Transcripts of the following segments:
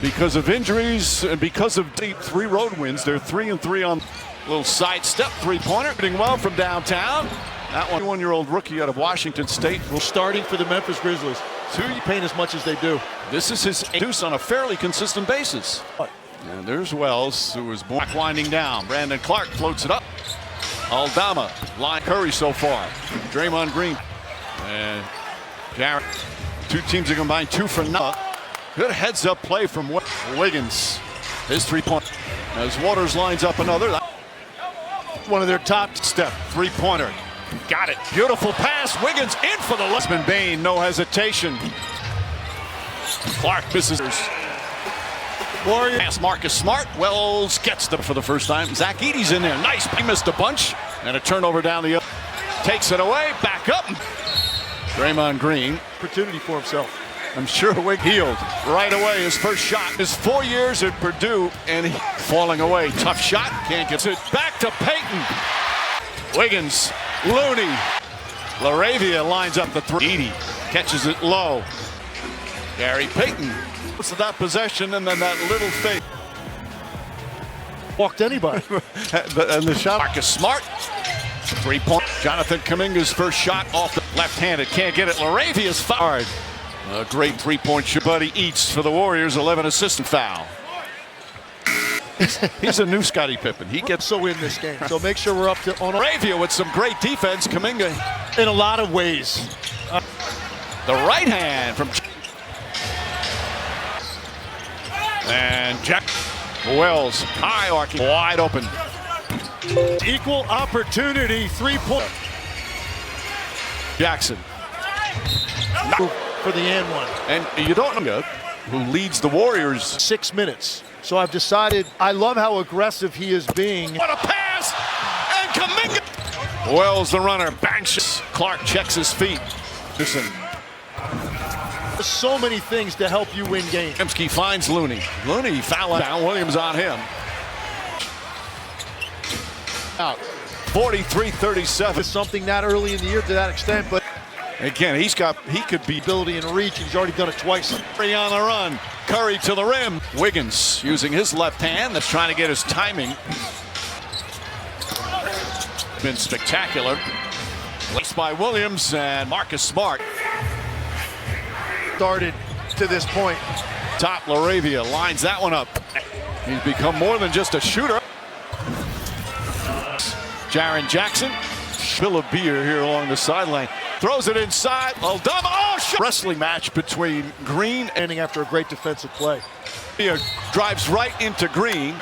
Because of injuries and because of deep 3 road wins, they're 3-3 on little sidestep three-pointer. Hitting well from downtown. That 21-year-old rookie out of Washington State. Starting for the Memphis Grizzlies. You're paying as much as they do. This is his deuce on a fairly consistent basis. And there's Wells, who was back winding down. Brandon Clark floats it up. Aldama, line Curry so far. Draymond Green. And Jarrett. 2 teams are combined 2 for Nov. Good heads-up play from Wiggins. His 3-point. As Waters lines up another. One of their top step. 3-pointer. Got it. Beautiful pass. Wiggins in for the Lesman Bain. No hesitation. Clark misses. Warriors. Pass Marcus Smart. Wells gets them for the first time. Zach Edey's in there. Nice. He missed a bunch. And a turnover down the other. Takes it away. Back up. Draymond Green. Opportunity for himself. I'm sure Wig healed right away. His first shot. His 4 years at Purdue and he falling away. Tough shot. Can't get it. Back to Payton. Wiggins. Looney. LaRavia lines up the 3. Edey catches it low. Gary Payton. What's that possession and then that little fake. Walked anybody. And the shot. Marcus Smart. 3-point. Jonathan Kuminga's first shot off the left-handed. Can't get it. LaRavia's fouled. A great 3-point shot. Buddy Eats for the Warriors. 11 assist and foul. He's a new Scottie Pippen. He gets so in this game. So make sure we're up to on LaRavia with some great defense. Kuminga in a lot of ways. The right hand from and Jack Wells high arcing wide open. Equal opportunity 3-point. Jackson. For the and one. And you don't know who leads the Warriors. 6 minutes. So I've decided I love how aggressive he is being. What a pass! And Kuminga. Wells the runner. Banks. Clark checks his feet. Listen. There's so many things to help you win games. Kemsky finds Looney. Looney fouling down. Williams on him. Out. 43-37. It's something not early in the year to that extent, but again, he could be ability and reach. He's already done it twice. Curry on the run. Curry to the rim. Wiggins using his left hand. That's trying to get his timing. Been spectacular. Laced by Williams and Marcus Smart. Started to this point. Top LaRavia lines that one up. He's become more than just a shooter. Jaren Jackson. Spill of beer here along the sideline. Throws it inside. Aldama. Oh, shot. Wrestling match between Green and after a great defensive play. He drives right into Green.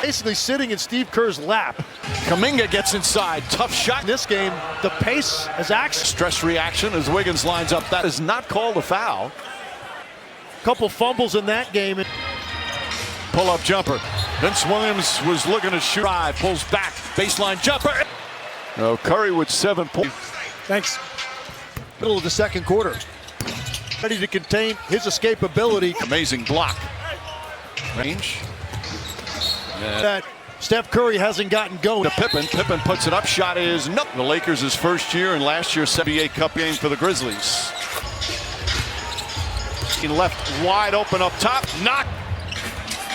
Basically sitting in Steve Kerr's lap. Kuminga gets inside. Tough shot. In this game, the pace has action. Stress reaction as Wiggins lines up. That is not called a foul. Couple fumbles in that game. Pull-up jumper. Vince Williams was looking to shoot. Drive, pulls back. Baseline jumper. No, Curry with 7 points. Thanks. Middle of the second quarter. Ready to contain his escapability. Amazing block. Range. That Steph Curry hasn't gotten going. To Pippen. Pippen puts it up. Shot is no. The Lakers' his first year and last year's NBA Cup game for the Grizzlies. He left wide open up top. Knock.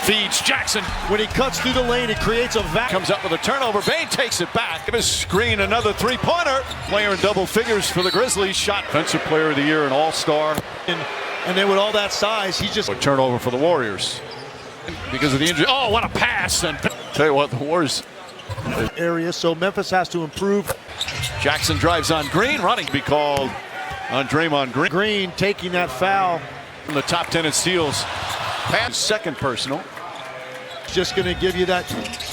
Feeds Jackson. When he cuts through the lane, it creates a vacuum. Comes up with a turnover. Bain takes it back. Give his screen another 3-pointer. Player in double figures for the Grizzlies. Shot Defensive Player of the Year and All-Star. And then with all that size, he just... A turnover for the Warriors. Because of the injury. Oh, what a pass. And tell you what, the Warriors... area, so Memphis has to improve. Jackson drives on Green. Running to be called on Draymond Green. Green taking that foul. In the top 10 in steals. Pass second personal. Just going to give you that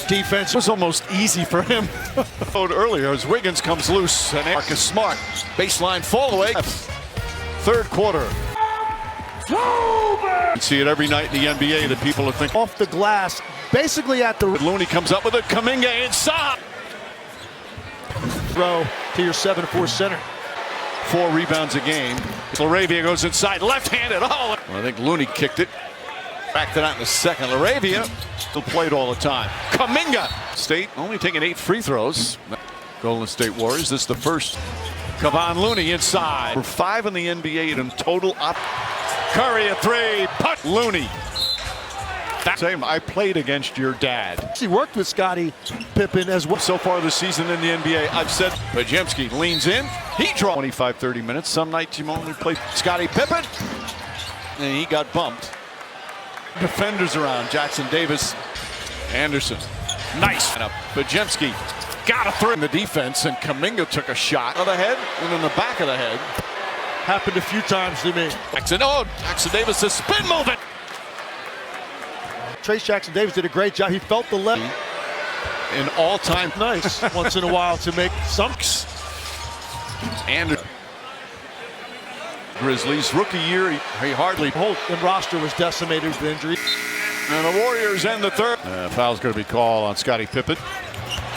defense. It was almost easy for him. Earlier as Wiggins comes loose and Marcus Smart. Baseline fall away. Third quarter. You see it every night in the NBA that people are thinking. Off the glass, basically at the... Looney comes up with it. Kuminga inside. Throw to your 7-4 center. 4 rebounds a game. LaRavia goes inside, left-handed. Oh, I think Looney kicked it. Back to that in the second. LaRavia still played all the time. Kuminga. State only taking 8 free throws. Golden State Warriors. This is the first. Kevon Looney inside. We're 5 in the NBA in total. Curry a 3. Punch. Looney. Same, I played against your dad. He worked with Scottie Pippen as well. So far this season in the NBA, I've said Pajemski leans in. He draws 25, 30 minutes. Some nights you only play Scottie Pippen. And he got bumped. Defenders around. Jackson Davis. Anderson. Nice. And Pajemski got a throw in the defense, and Kuminga took a shot of the head and in the back of the head. Happened a few times to me. Jackson Davis is spin moving. Jackson Davis did a great job. He felt the left. In all-time nice once in a while to make some. And Grizzlies rookie year, he hardly. The whole roster was decimated with injury. And the Warriors end the third. Foul's going to be called on Scottie Pippen.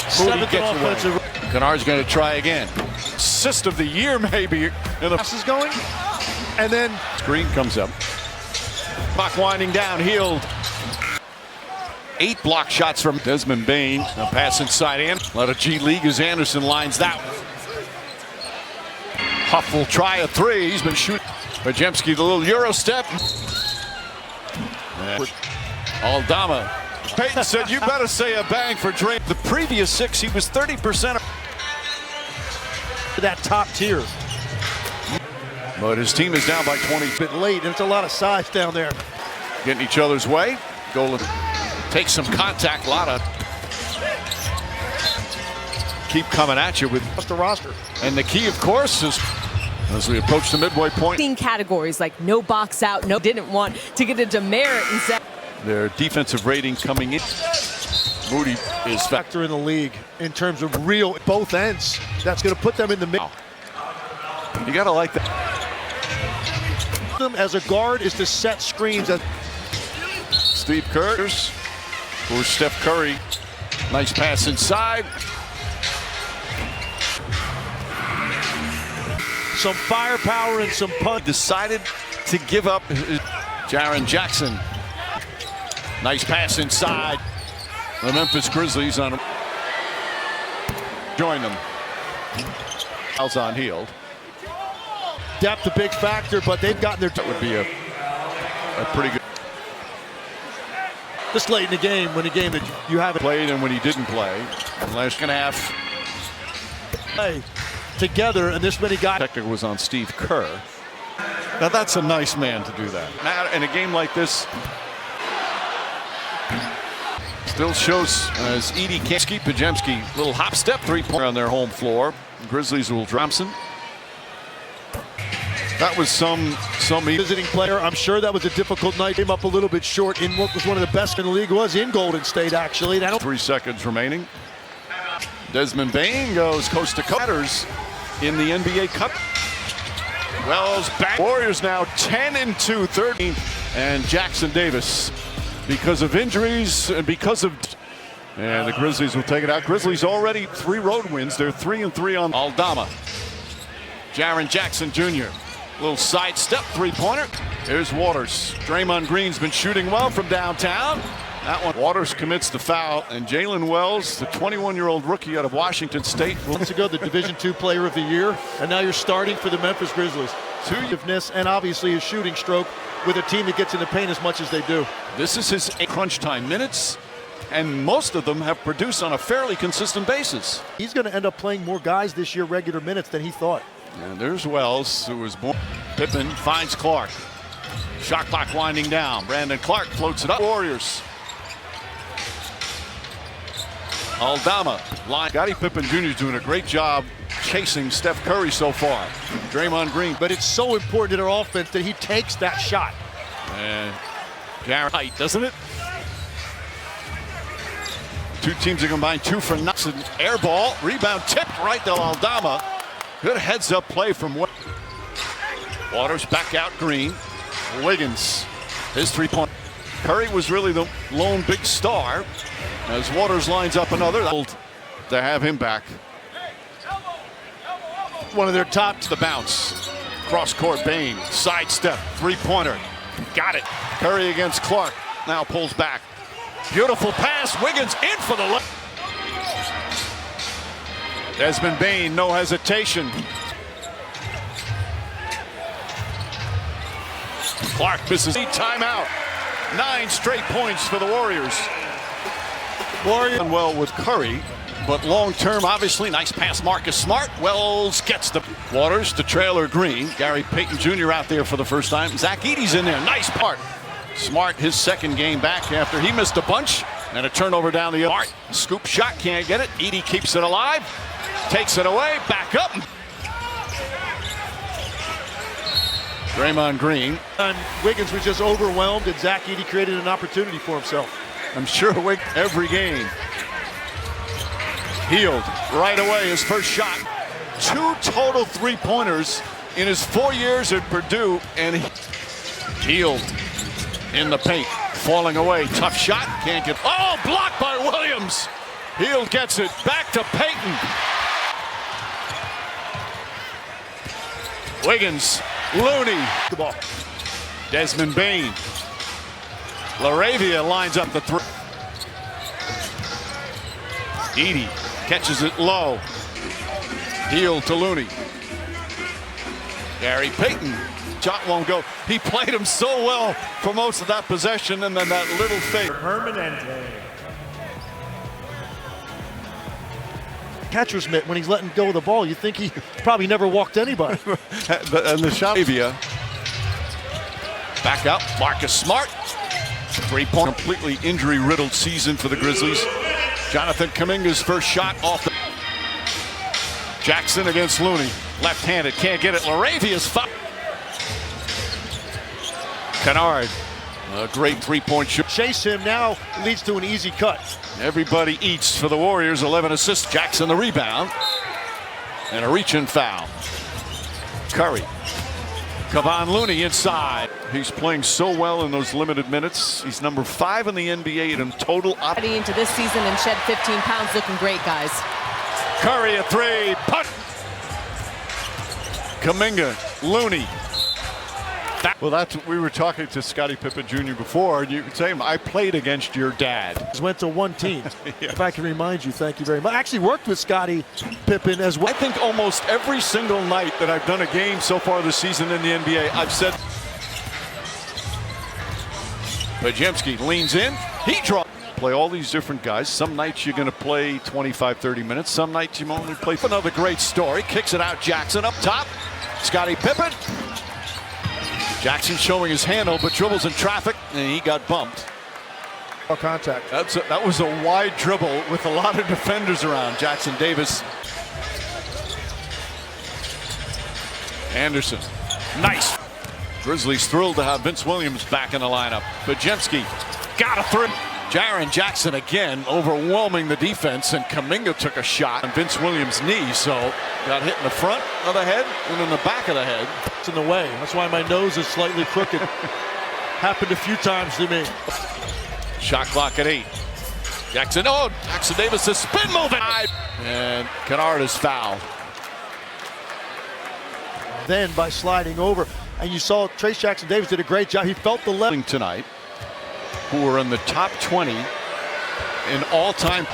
Seventh offensive. Qtr's going to try again. Assist of the year, maybe. And the pass is going, and then screen comes up. Clock winding down. Hield. 8 block shots from Desmond Bane. A pass inside in. Let a G League as Anderson lines that one. Huff will try a 3. He's been shooting. Pajemski, the little Euro step. Aldama. Peyton said, you better say a bang for Dre. The previous 6, he was 30%. That top tier. But his team is down by 20. A bit late, and it's a lot of size down there. Getting each other's way. Golan takes some contact. A lot of keep coming at you with the roster. And the key, of course, is as we approach the midway point. Categories like no box out, no didn't want to get a demerit and say their defensive rating coming in. Moody is factor in the league in terms of real both ends. That's going to put them in the mix. You got to like that. Them as a guard is to set screens. Steve Kerr for Steph Curry. Nice pass inside. Some firepower and some punch. Decided to give up. Jaren Jackson. Nice pass inside. The Memphis Grizzlies on him. Join them. Fouls on Hield. Depth a big factor, but they've gotten their. That would be a pretty good. This late in the game, when a game that you haven't played and when he didn't play. And last half. Play together, and this many guys. Technical was on Steve Kerr. Now that's a nice man to do that. Now in a game like this. Still shows as Edie Kanski, Pajemski, little hop step 3-pointer on their home floor. Grizzlies will Thompson. That was some visiting player. I'm sure that was a difficult night. Came up a little bit short in what was one of the best in the league. Was in Golden State actually. 3 seconds remaining. Desmond Bane goes coast to coast in the NBA Cup. Wells back. Warriors now 10-2, 13, and Jackson Davis. Because of injuries and because of. And the Grizzlies will take it out. Grizzlies already 3 road wins. They're 3-3 on Aldama. Jaren Jackson Jr. Little sidestep 3-pointer. Here's Waters. Draymond Green's been shooting well from downtown. That one. Waters commits the foul, and Jalen Wells, the 21-year-old rookie out of Washington State. Months ago, the Division II Player of the Year, and now you're starting for the Memphis Grizzlies. And obviously his shooting stroke with a team that gets in the paint as much as they do. This is his crunch time minutes, and most of them have produced on a fairly consistent basis. He's going to end up playing more guys this year regular minutes than he thought. And there's Wells, who was born. Pippen finds Clark. Shot clock winding down. Brandon Clark floats it up. Warriors. Aldama. Line. Scottie Pippen Jr. is doing a great job chasing Steph Curry so far. Draymond Green. But it's so important in our offense that he takes that shot. And Jaren tight, doesn't it? 2 teams are combined 2 for nothing. Air ball. Rebound tipped right to Aldama. Good heads-up play from Waters. Back out Green. Wiggins. His 3-point. Curry was really the lone big star. As Waters lines up another. To have him back. One of their top. The bounce. Cross court. Bane. Sidestep. 3-pointer. Got it. Curry against Clark. Now pulls back. Beautiful pass. Wiggins in for the left. Desmond Bane, no hesitation. Clark misses. Timeout. 9 straight points for the Warriors. Warriors well with Curry, but long term, obviously, nice pass. Marcus Smart. Wells gets the Waters to Trailer Green. Gary Payton Jr. out there for the first time. Zach Edey's in there. Nice part. Smart, his second game back after he missed a bunch. And a turnover down the arc. Scoop shot, can't get it. Edey keeps it alive. Takes it away. Back up. Draymond Green. And Wiggins was just overwhelmed, and Zach Edey created an opportunity for himself. I'm sure every game. Hield right away, his first shot. 2 total three-pointers in his 4 years at Purdue, and Hield in the paint, falling away. Tough shot, can't get. Oh, blocked by Williams. Hield gets it back to Payton. Wiggins, Looney, the ball. Desmond Bane. LaRavia lines up the three. Edey catches it low. Hield to Looney. Gary Payton. Shot won't go. He played him so well for most of that possession, and then that little fake. Permanente. Catcher's mitt when he's letting go of the ball. You think he probably never walked anybody. And the shot. Back up. Marcus Smart. 3-point. Completely injury-riddled season for the Grizzlies. Jonathan Kuminga's first shot off the. Jackson against Looney. Left-handed. Can't get it. LaRavia's foul. Kennard. A great 3-point shot. Chase him now leads to an easy cut. Everybody eats for the Warriors. 11 assists. Jackson the rebound. And a reach-in foul. Curry. Kevon Looney inside. He's playing so well in those limited minutes. He's number 5 in the NBA in total. Heading into this season and shed 15 pounds, looking great, guys. Curry a 3. Putt. Kuminga. Looney. Well, that's we were talking to Scottie Pippen Jr. before, and you could say, I played against your dad. Went to one team. Yes. If I can remind you, thank you very much. I actually worked with Scottie Pippen as well. I think almost every single night that I've done a game so far this season in the NBA, I've said. Podziemski leans in. He draws. Play all these different guys. Some nights you're going to play 25, 30 minutes. Some nights you only play. Another great story. Kicks it out. Jackson up top. Scottie Pippen. Jackson showing his handle, but dribbles in traffic, and he got bumped. Contact. That was a wide dribble with a lot of defenders around. Jackson Davis. Anderson. Nice. Grizzlies thrilled to have Vince Williams back in the lineup. Podziemski got a three. Jaren Jackson again overwhelming the defense, and Kuminga took a shot on Vince Williams' knee, so got hit in the front of the head and in the back of the head. It's in the way. That's why my nose is slightly crooked. Happened a few times to me. Shot clock at 8. Jackson, oh, Jackson Davis is spin moving. And Kennard is fouled. Then by sliding over, and you saw Trace Jackson Davis did a great job. He felt the level tonight, who are in the top 20 in all-time.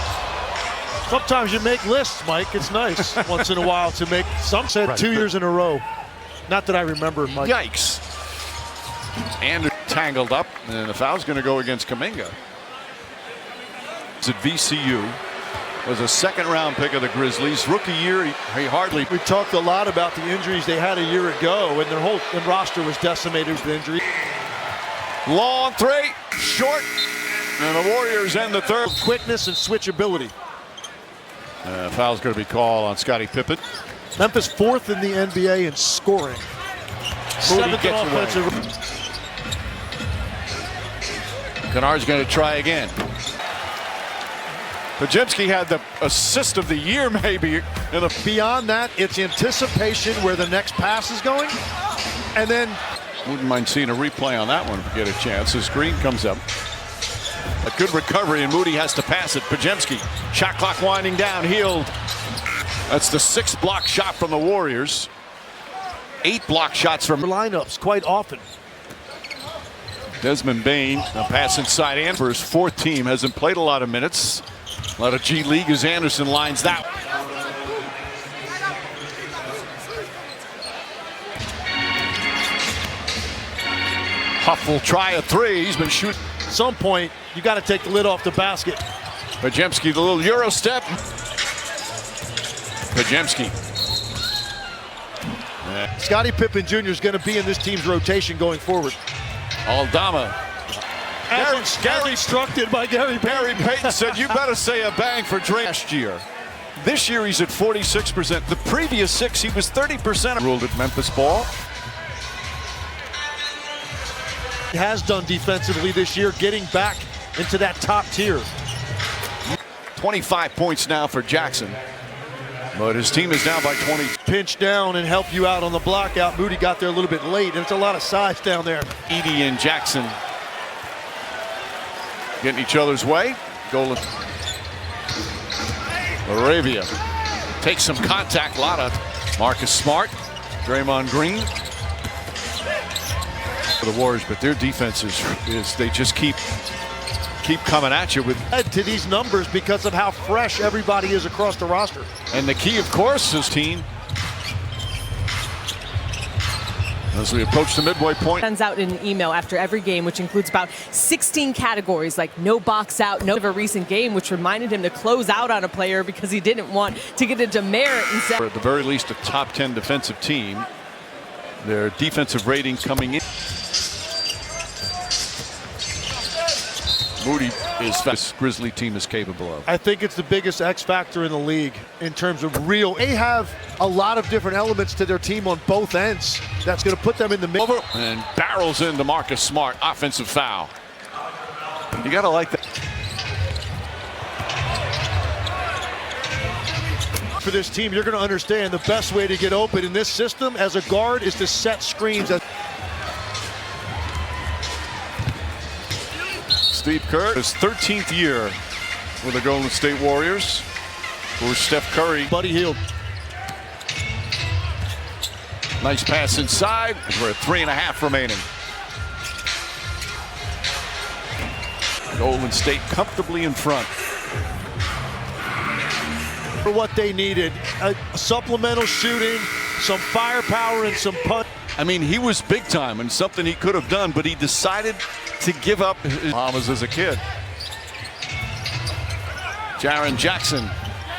Sometimes you make lists, Mike. It's nice once in a while to make. Some said right, 2 years in a row. Not that I remember, Mike. Yikes. And tangled up, and the foul's going to go against Kuminga. It's at VCU. Was a second-round pick of the Grizzlies. Rookie year, he hardly. We talked a lot about the injuries they had a year ago, and their whole roster was decimated with injury. Long 3, short, and the Warriors end the third. Quickness and switchability. Foul's going to be called on Scottie Pippen. Memphis 4th in the NBA in scoring. 7th in offensive. Kennard's going to try again. Podziemski had the assist of the year, maybe. Beyond that, it's anticipation where the next pass is going, and then. Wouldn't mind seeing a replay on that one if you get a chance. The screen comes up. A good recovery, and Moody has to pass it. Podziemski, shot clock winding down. Hield. That's the 6th block shot from the Warriors. 8 block shots from lineups quite often. Desmond Bane, a pass inside, and for his 4th team, hasn't played a lot of minutes. A lot of G League as Anderson lines that. Huff will try a three. He's been shooting. At some point, you got to take the lid off the basket. Pajemski, the little Euro step. Pajemski. Scottie Pippen Jr. is going to be in this team's rotation going forward. Aldama. As instructed by Gary Payton said, you better say a bang for Drake last year. This year he's at 46%. The previous 6 he was 30%. Ruled at Memphis ball. He has done defensively this year, getting back into that top tier. 25 points now for Jackson. But his team is down by 20. Pinch down and help you out on the block out. Moody got there a little bit late, and it's a lot of size down there. Edie and Jackson getting each other's way. Golan. Arabia takes some contact. Lotta. Marcus Smart. Draymond Green. For the Warriors, but their defense is they just keep coming at you with to these numbers because of how fresh everybody is across the roster. And the key, of course, is team. As we approach the midway point. Sends out an email after every game, which includes about 16 categories, like no box out, no of a recent game, which reminded him to close out on a player because he didn't want to get a demerit. And at the very least, a top 10 defensive team. Their defensive rating coming in. Moody is this Grizzly team is capable of. I think it's the biggest X factor in the league in terms of real. They have a lot of different elements to their team on both ends. That's going to put them in the middle. And barrels into Marcus Smart. Offensive foul. You got to like that. For this team, you're going to understand the best way to get open in this system as a guard is to set screens. Steve Kerr, his 13th year with the Golden State Warriors. For Steph Curry. Buddy Hield. Nice pass inside. We're at 3.5 remaining. Golden State comfortably in front. For what they needed, a supplemental shooting, some firepower, and some punch. I mean, he was big time and something he could have done, but he decided to give up his Bahamas as a kid. Jaren Jackson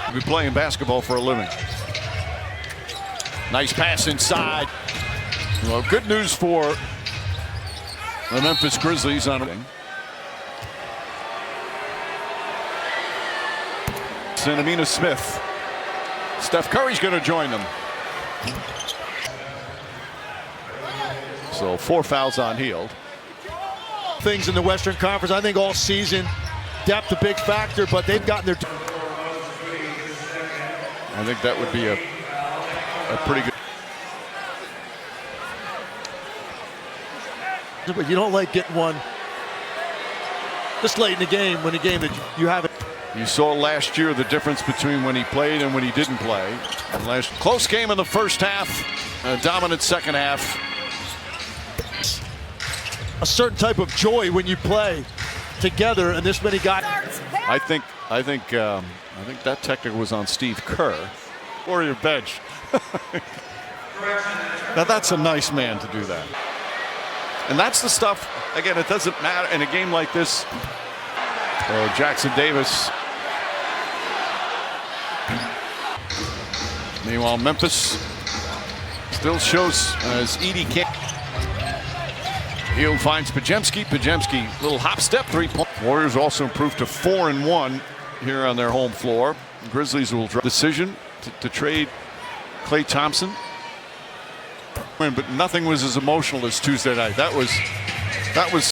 will be playing basketball for a living. Nice pass inside. Well, good news for the Memphis Grizzlies on Amina Smith. Steph Curry's going to join them. So 4 fouls on Hield. Things in the Western Conference, I think all season, depth a big factor, but they've gotten their. I think that would be a pretty good. But you don't like getting one this late in the game when the game that you have it. You saw last year the difference between when he played and when he didn't play. And last close game in the first half, a dominant second half. A certain type of joy when you play together, and this many guys. I think that technical was on Steve Kerr. Warrior bench. Now that's a nice man to do that. And that's the stuff. Again, it doesn't matter in a game like this. Jackson Davis. Meanwhile, Memphis still shows as Edie can't. Hield finds Pajemski. Pajemski, little hop step, 3-point. Warriors also improved to 4-1 here on their home floor. Grizzlies will draw decision to trade Klay Thompson. But nothing was as emotional as Tuesday night. That was